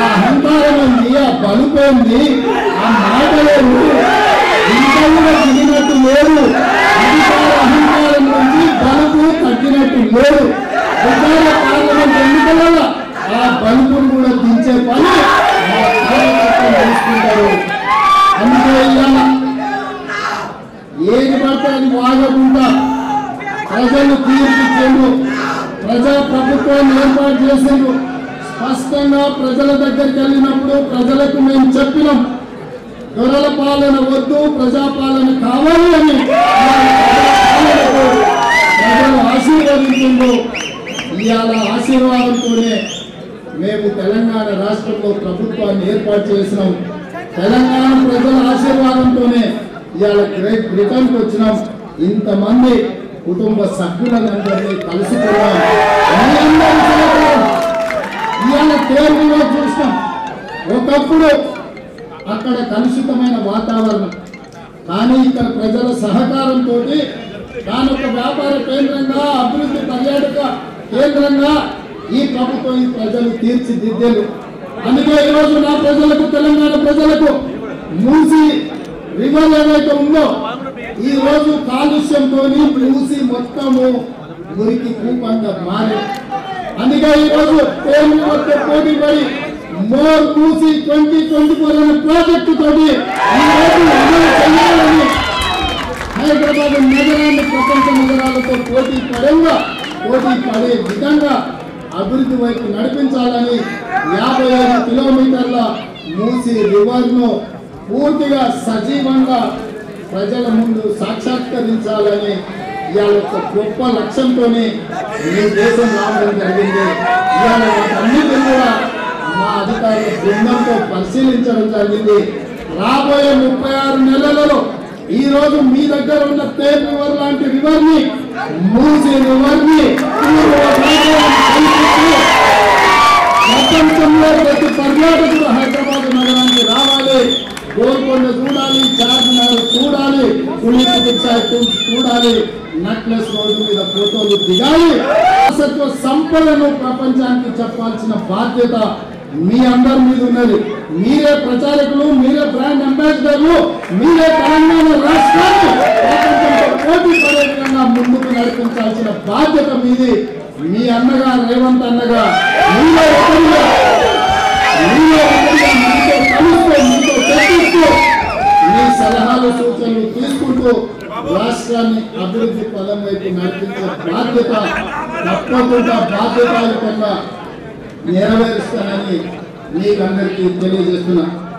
అహంకారం ఉంది, ఆ బలుపేంది, ఆ మాటలేదు, ఇంకా కూడా దిగినట్టు లేదు. అధికార అహంకారం నుంచి బలుపు తగ్గినట్టు లేదు. పార్లమెంట్ ఎన్నికలలో ఆ బలుపును కూడా దించే పని తెలుసుకుంటారు. అందుకే ఏది పడితే అది వాగకుండా ప్రజలు తీర్పిచ్చేందు, ప్రజా ప్రభుత్వాన్ని ఏర్పాటు చేసేందు స్పష్టంగా ప్రజల దగ్గరికి వెళ్ళినప్పుడు ప్రజలకు మేము చెప్పినాం, దొరల పాలన వద్దు, ప్రజాపాలన కావాలి అని ప్రజలు ఆశీర్వదించిండు. ఇవాళ ఆశీర్వాదంతోనే మేము తెలంగాణ రాష్ట్రంలో ప్రభుత్వాన్ని ఏర్పాటు చేసినాం. తెలంగాణ ప్రజల ఆశీర్వాదంతోనే ఇవాళ గ్రేట్ బ్రిటన్కి వచ్చినాం. ఇంతమంది కుటుంబ సభ్యులందరినీ కలుసుకున్నాం. ఇవాళ కేరళలో చూసినాం. ఒకప్పుడు అక్కడ కలుషితమైన వాతావరణం, కానీ ఇక్కడ ప్రజల సహకారంతో దాని ఒక వ్యాపార కేంద్రంగా, అభివృద్ధి పర్యాటక కేంద్రంగా ఈ ప్రభుత్వం ఈ ప్రజలు తీర్చిదిద్దేలు. అందుకే ఈరోజు నా ప్రజలకు, తెలంగాణ ప్రజలకు మూసి రివర్ ఏదైతే ఉందో ఈ రోజు కాలుష్యంతో మూసి మొత్తము మురికి కూపంగా మారి, అందుకే ఈరోజు పోటీ పడి మోర్ మూసి 2024 అనే ప్రాజెక్టు తోటి హైదరాబాద్ నగరాన్ని ప్రపంచ నగరాలతో పోటీ పడే విధంగా అభివృద్ధి వైపు నడిపించాలని 55 కిలోమీటర్ల మూసి రివర్ను పూర్తిగా సజీవంగా ప్రజల ముందు సాక్షాత్కరించాలని ఇవాళ ఒక గొప్ప లక్ష్యంతోనే ఈ దేశం రావడం జరిగింది. ఇవాళ వాటన్నిటిని కూడా మా అధికారుల బృందంతో పరిశీలించడం జరిగింది. రాబోయే 36 నెలలలో ఈ రోజు మీ దగ్గర ఉన్న తేర్ రివర్ లాంటి రివర్ ని, మూసి రివర్ ని ప్రపంచంలో ప్రతి పర్యాటకుడు హైదరాబాద్ నగరానికి రావాలి, గోల్కొండ చూడాలి, చార్మినార్ చూడాలి, చూడాలి, నెక్లెస్ రోడ్డు మీద ఫోటోలు దిగాలి. వారసత్వ సంపదను ప్రపంచానికి చెప్పాల్సిన బాధ్యత మీ అందరి మీద ఉన్నది. మీరే ప్రచారకులు, మీరే బ్రాండ్ అంబాసిడర్లు, మీరే తెలంగాణ రాష్ట్రాన్ని పోటీ పడే విధంగా ముందుకు నడిపించాల్సిన బాధ్యత మీది. మీ అన్నగా రేవంత్ అన్నగా మీలో ఒకరిగా మీతో చర్చిస్తూ మీ సలహాలు సూచనలు తీసుకుంటూ రాష్ట్రాన్ని అభివృద్ధి పదం వైపు నడిపించే బాధ్యత తప్పకుండా బాధ్యతాయుతంగా నెరవేరుస్తానని మీకందరికీ తెలియజేస్తున్నా.